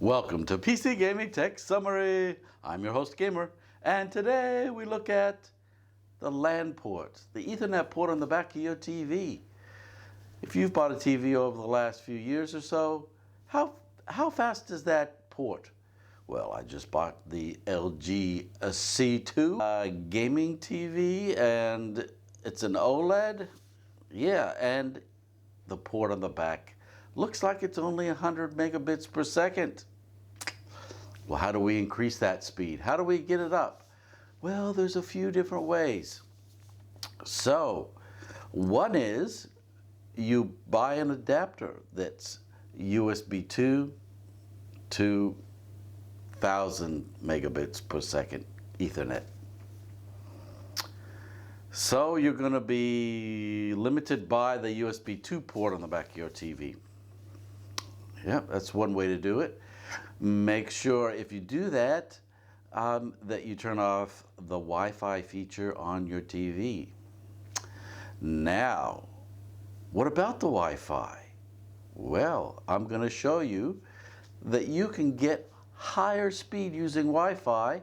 Welcome to PC Gaming Tech Summary. I'm your host Gamer, and today we look at the LAN port, the Ethernet port on the back of your TV. If you've bought a TV over the last few years or so, how fast is that port? Well, I just bought the LG C2 gaming TV, and it's an OLED. Yeah, and the port on the back looks like it's only 100 megabits per second. Well, how do we increase that speed? How do we get it up? Well, there's a few different ways. So, one is you buy an adapter that's USB 2 to 1000 megabits per second Ethernet. So you're going to be limited by the USB 2 port on the back of your TV. Yeah, that's one way to do it. Make sure if you do that, that you turn off the Wi-Fi feature on your TV. Now, what about the Wi-Fi? Well, I'm going to show you that you can get higher speed using Wi-Fi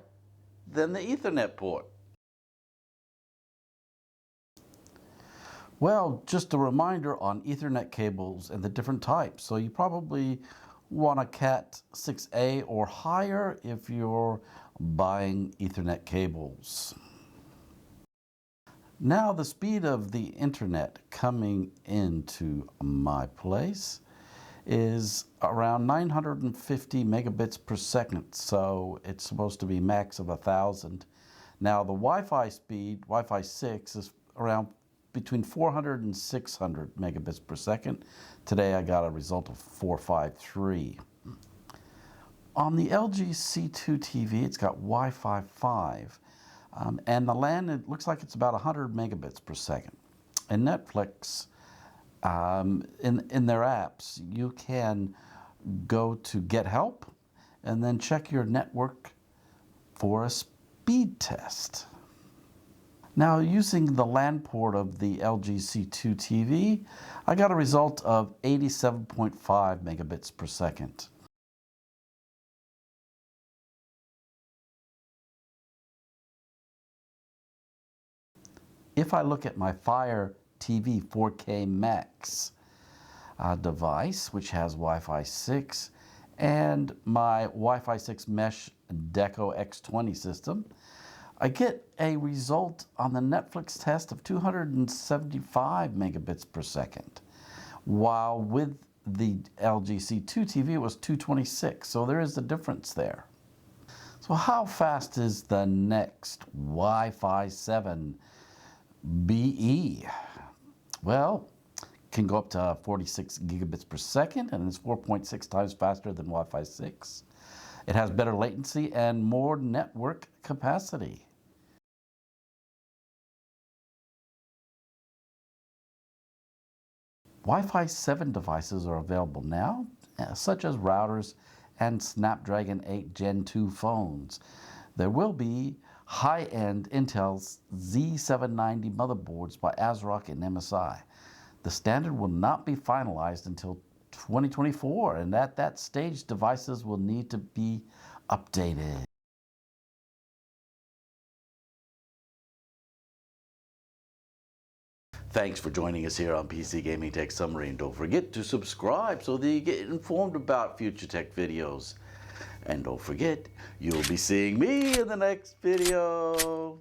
than the Ethernet port. Well, just a reminder on Ethernet cables and the different types. So you probably want a Cat 6A or higher if you're buying Ethernet cables. Now the speed of the internet coming into my place is around 950 megabits per second, so it's supposed to be max of 1000. Now the Wi-Fi speed, Wi-Fi 6, is around between 400 and 600 megabits per second. Today I got a result of 453. On the LG C2 TV, it's got Wi-Fi 5. And the LAN, it looks like it's about 100 megabits per second. And Netflix, in their apps, you can go to Get Help and then check your network for a speed test. Now, using the LAN port of the LG C2 TV, I got a result of 87.5 megabits per second. If I look at my Fire TV 4K Max device, which has Wi-Fi 6, and my Wi-Fi 6 Mesh Deco X20 system, I get a result on the Netflix test of 275 megabits per second, while with the LG C2 TV it was 226, so there is a difference there. So how fast is the next Wi-Fi 7 BE? Well, it can go up to 46 gigabits per second, and it's 4.6 times faster than Wi-Fi 6. It has better latency and more network capacity. Wi-Fi 7 devices are available now, such as routers and Snapdragon 8 Gen 2 phones. There will be high-end Intel's Z790 motherboards by ASRock and MSI. The standard will not be finalized until 2024, and at that stage, devices will need to be updated. Thanks for joining us here on PC Gaming Tech Summary, and don't forget to subscribe so that you get informed about future tech videos. And don't forget, you'll be seeing me in the next video.